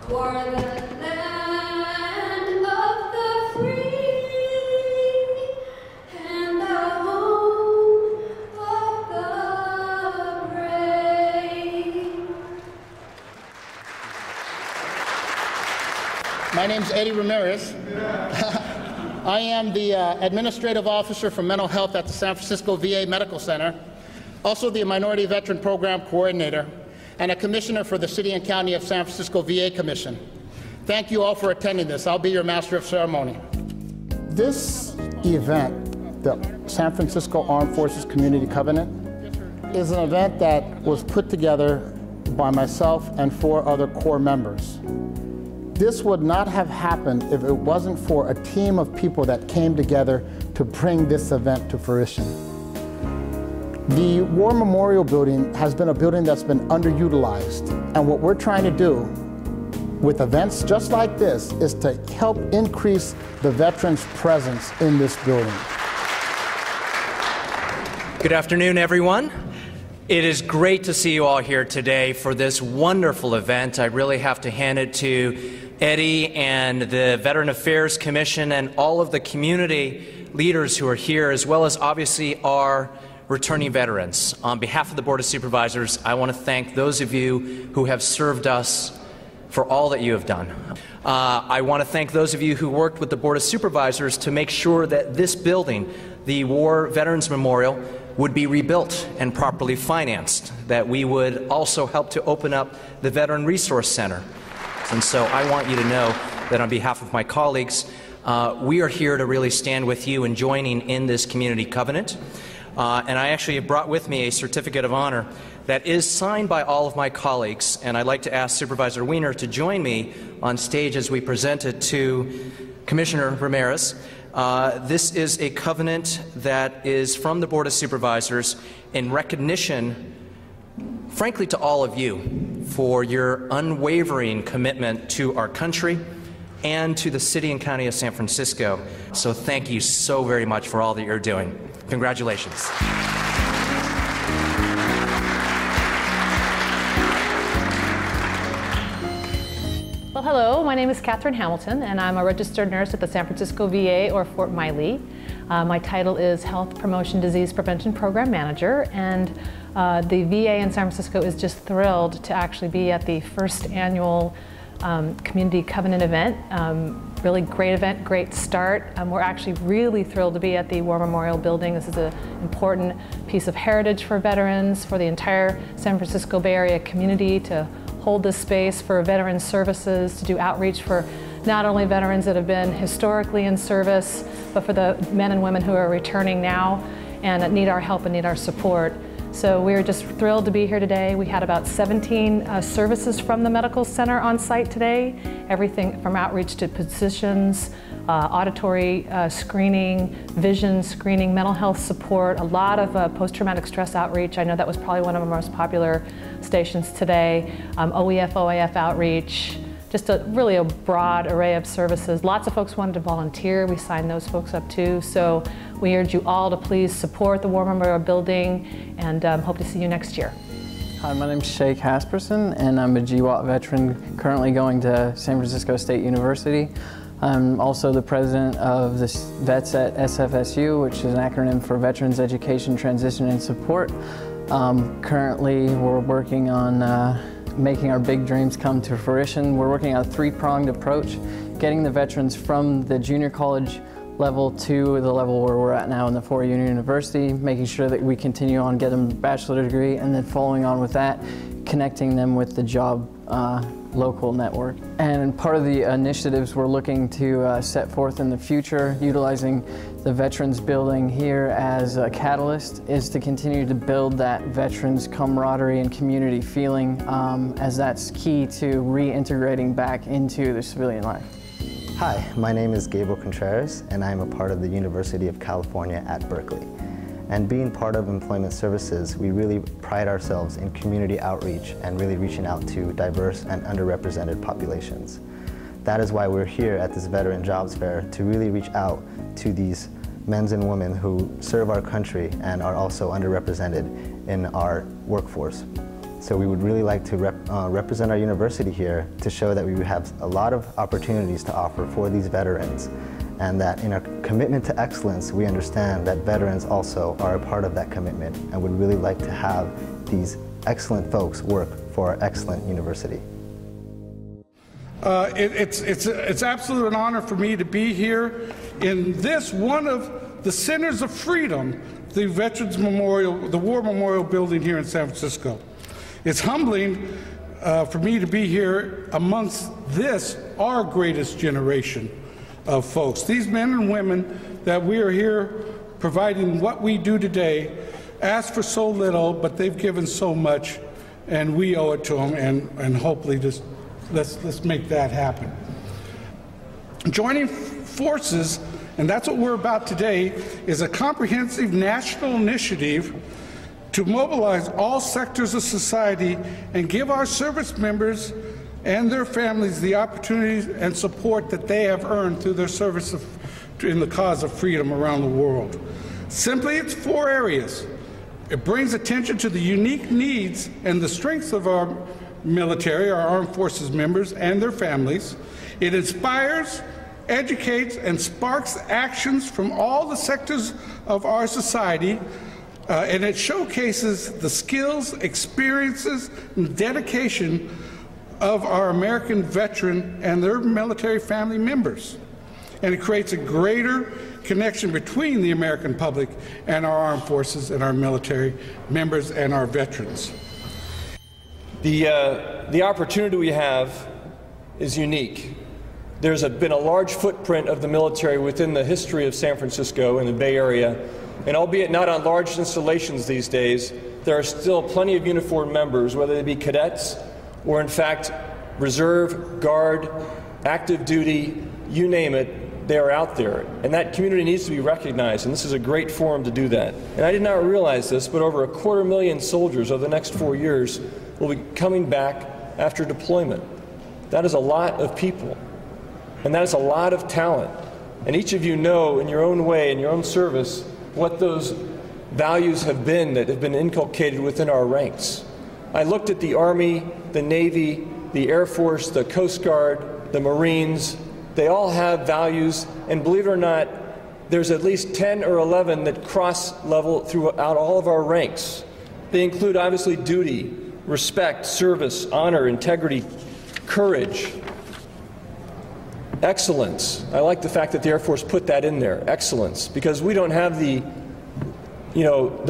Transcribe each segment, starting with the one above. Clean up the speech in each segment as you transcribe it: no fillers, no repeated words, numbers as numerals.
For the land of the free and the home of the brave. My name's Eddie Ramirez. I am the Administrative Officer for Mental Health at the San Francisco VA Medical Center, also the Minority Veteran Program Coordinator, and a Commissioner for the City and County of San Francisco VA Commission. Thank you all for attending this. I'll be your Master of Ceremony. This event, the San Francisco Armed Forces Community Covenant, is an event that was put together by myself and 4 other core members. This would not have happened if it wasn't for a team of people that came together to bring this event to fruition. The War Memorial Building has been a building that's been underutilized, and what we're trying to do with events just like this is to help increase the veterans' presence in this building. Good afternoon, everyone. It is great to see you all here today for this wonderful event. I really have to hand it to Eddie and the Veteran Affairs Commission and all of the community leaders who are here, as well as obviously our returning veterans. On behalf of the Board of Supervisors, I want to thank those of you who have served us for all that you have done. I want to thank those of you who worked with the Board of Supervisors to make sure that this building, the War Veterans Memorial, would be rebuilt and properly financed, that we would also help to open up the Veteran Resource Center. And so I want you to know that on behalf of my colleagues, we are here to really stand with you in joining in this community covenant. And I actually have brought with me a certificate of honor that is signed by all of my colleagues, and I'd like to ask Supervisor Wiener to join me on stage as we present it to Commissioner Ramirez. This is a covenant that is from the Board of Supervisors in recognition, frankly, to all of you for your unwavering commitment to our country and to the City and County of San Francisco. So thank you so very much for all that you're doing. Congratulations. Well, hello, my name is Catherine Hamilton, and I'm a registered nurse at the San Francisco VA, or Fort Miley. My title is Health Promotion Disease Prevention Program Manager, and the VA in San Francisco is just thrilled to actually be at the first annual Community Covenant event. Really great event, great start. We're actually really thrilled to be at the War Memorial Building. This is an important piece of heritage for veterans, for the entire San Francisco Bay Area community to hold this space for veteran services, to do outreach for not only veterans that have been historically in service, but for the men and women who are returning now and that need our help and need our support. So we're just thrilled to be here today. We had about 17 services from the medical center on site today, everything from outreach to physicians, auditory screening, vision screening, mental health support, a lot of post-traumatic stress outreach. I know that was probably one of our most popular stations today. OEF, OIF outreach, just really a broad array of services. Lots of folks wanted to volunteer. We signed those folks up too. So we urge you all to please support the War Memorial Building and hope to see you next year. Hi, my name's Shay Casperson, and I'm a GWAT veteran currently going to San Francisco State University. I'm also the president of the Vets at SFSU, which is an acronym for Veterans Education, Transition, and Support. Currently, we're working on making our big dreams come to fruition. We're working on a 3-pronged approach, getting the veterans from the junior college level to the level where we're at now in the 4-year university, making sure that we continue on, get them a bachelor's degree, and then following on with that, connecting them with the job local network. And part of the initiatives we're looking to set forth in the future, utilizing the Veterans Building here as a catalyst, is to continue to build that veterans camaraderie and community feeling, as that's key to reintegrating back into the civilian life. Hi, my name is Gabriel Contreras, and I'm a part of the University of California at Berkeley. And being part of employment services, we really pride ourselves in community outreach and really reaching out to diverse and underrepresented populations. That is why we're here at this Veteran Jobs Fair, to really reach out to these men and women who serve our country and are also underrepresented in our workforce. So we would really like to represent our university here to show that we have a lot of opportunities to offer for these veterans, and that in our commitment to excellence, we understand that veterans also are a part of that commitment and would really like to have these excellent folks work for our excellent university. It's absolutely an honor for me to be here in this, one of the centers of freedom, the Veterans Memorial, the War Memorial Building here in San Francisco. It's humbling for me to be here amongst this, our greatest generation of folks. These men and women that we are here providing what we do today ask for so little, but they've given so much, and we owe it to them, and hopefully just let's make that happen. Joining forces, and that's what we're about today, is a comprehensive national initiative to mobilize all sectors of society and give our service members and their families the opportunities and support that they have earned through their service in the cause of freedom around the world. Simply, it's 4 areas. It brings attention to the unique needs and the strengths of our military, our armed forces members, and their families. It inspires, educates, and sparks actions from all the sectors of our society, and it showcases the skills, experiences, and dedication of our American veteran and their military family members. And it creates a greater connection between the American public and our armed forces and our military members and our veterans. The opportunity we have is unique. There's been a large footprint of the military within the history of San Francisco and the Bay Area, and albeit not on large installations these days, there are still plenty of uniformed members, whether they be cadets or in fact reserve, guard, active duty, you name it, they are out there. And that community needs to be recognized, and this is a great forum to do that. And I did not realize this, but over 250,000 soldiers over the next 4 years will be coming back after deployment. That is a lot of people, and that is a lot of talent. And each of you know in your own way, in your own service, what those values have been that have been inculcated within our ranks. I looked at the Army, the Navy, the Air Force, the Coast Guard, the Marines. They all have values, and believe it or not, there's at least 10 or 11 that cross-level throughout all of our ranks. They include, obviously, duty, respect, service, honor, integrity, courage, excellence. I like the fact that the Air Force put that in there, excellence, because we don't have the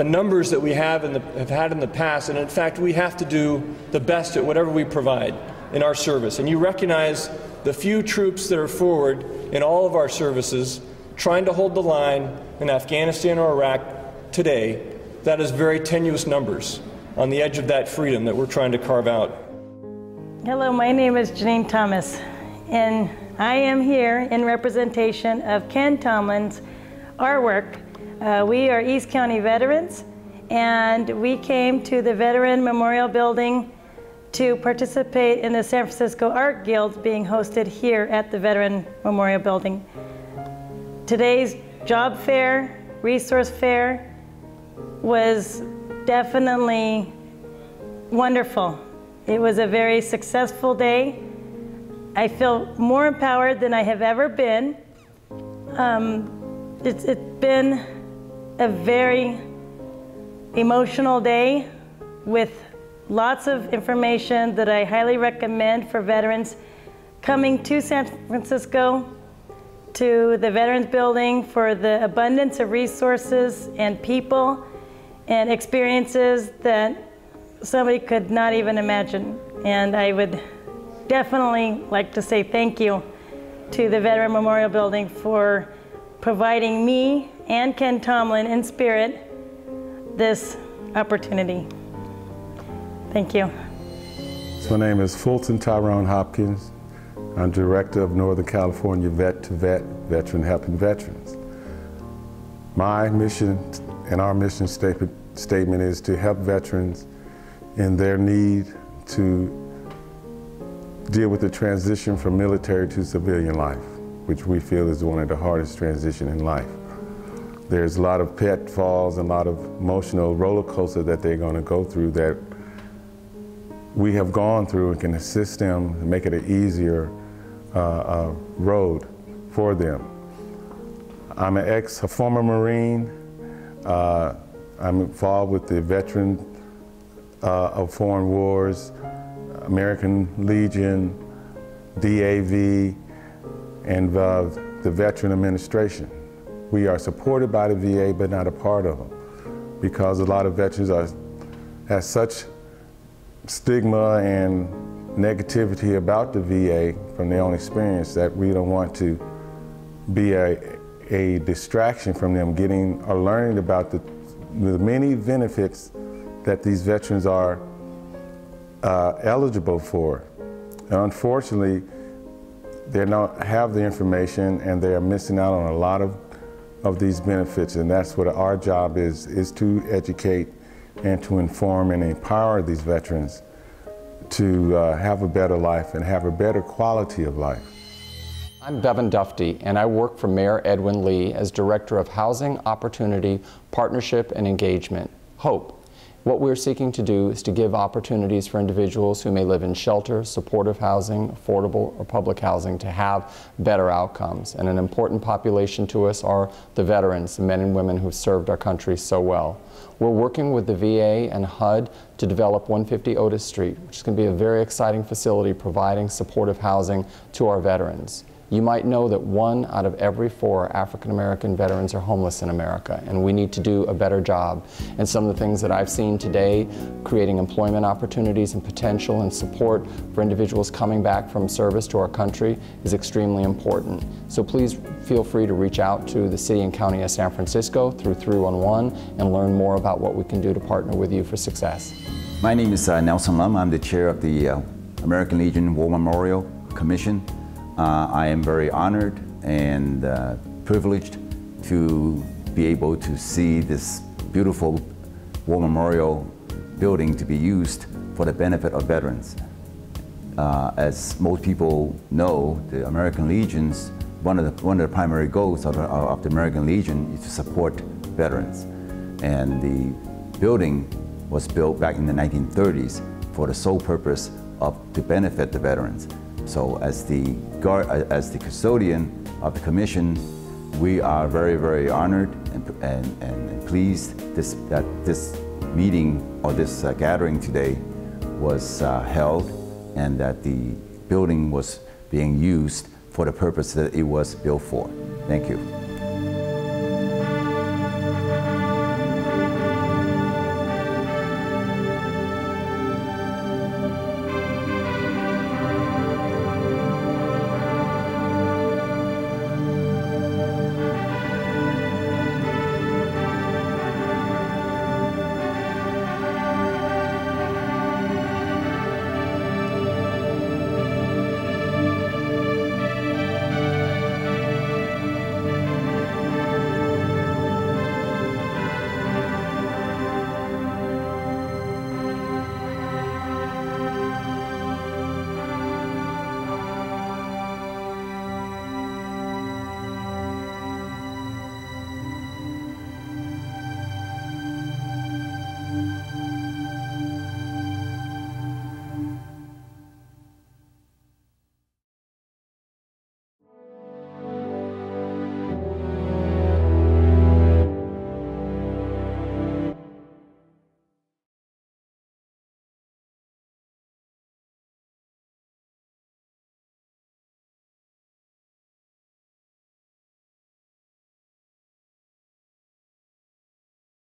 numbers that we have had in the past, and in fact, we have to do the best at whatever we provide in our service. And you recognize the few troops that are forward in all of our services trying to hold the line in Afghanistan or Iraq today. That is very tenuous numbers on the edge of that freedom that we're trying to carve out. Hello, my name is Janine Thomas, and I am here in representation of Ken Tomlin's artwork. We are East County veterans, and we came to the Veteran Memorial Building to participate in the San Francisco Art Guild being hosted here at the Veteran Memorial Building. Today's job fair, resource fair, was definitely wonderful. It was a very successful day. I feel more empowered than I have ever been. It's been a very emotional day with lots of information that I highly recommend for veterans coming to San Francisco, to the Veterans Building, for the abundance of resources and people and experiences that somebody could not even imagine. And I would definitely like to say thank you to the Veteran Memorial Building for providing me and Ken Tomlin in spirit this opportunity. Thank you. My name is Fulton Tyrone Hopkins. I'm Director of Northern California Vet to Vet, Veteran Helping Veterans. My mission and our mission statement is to help veterans in their need to deal with the transition from military to civilian life, which we feel is one of the hardest transitions in life. There's a lot of pitfalls and a lot of emotional roller coaster that they're going to go through that we have gone through and can assist them and make it an easier road for them. I'm a former Marine. I'm involved with the Veteran of Foreign Wars, American Legion, DAV, and the Veteran Administration. We are supported by the VA, but not a part of them, because a lot of veterans have such stigma and negativity about the VA from their own experience that we don't want to be a distraction from them getting or learning about the many benefits that these veterans are eligible for. And unfortunately, they don't have the information and they are missing out on a lot of these benefits, and that's what our job is to educate and to inform and empower these veterans to have a better life and have a better quality of life. I'm Bevan Dufty, and I work for Mayor Edwin Lee as Director of Housing, Opportunity, Partnership, and Engagement, HOPE. What we're seeking to do is to give opportunities for individuals who may live in shelter, supportive housing, affordable or public housing to have better outcomes. And an important population to us are the veterans, the men and women who've served our country so well. We're working with the VA and HUD to develop 150 Otis Street, which is going to be a very exciting facility providing supportive housing to our veterans. You might know that 1 out of every 4 African-American veterans are homeless in America, and we need to do a better job. And some of the things that I've seen today, creating employment opportunities and potential and support for individuals coming back from service to our country is extremely important. So please feel free to reach out to the City and County of San Francisco through 311 and learn more about what we can do to partner with you for success. My name is Nelson Lum. I'm the chair of the American Legion War Memorial Commission. I am very honored and privileged to be able to see this beautiful War Memorial building to be used for the benefit of veterans. As most people know, the American Legion's one of the primary goals of the American Legion is to support veterans. And the building was built back in the 1930s for the sole purpose of to benefit the veterans. So as the custodian of the commission, we are very, very honored and pleased that this meeting or this gathering today was held and that the building was being used for the purpose that it was built for. Thank you.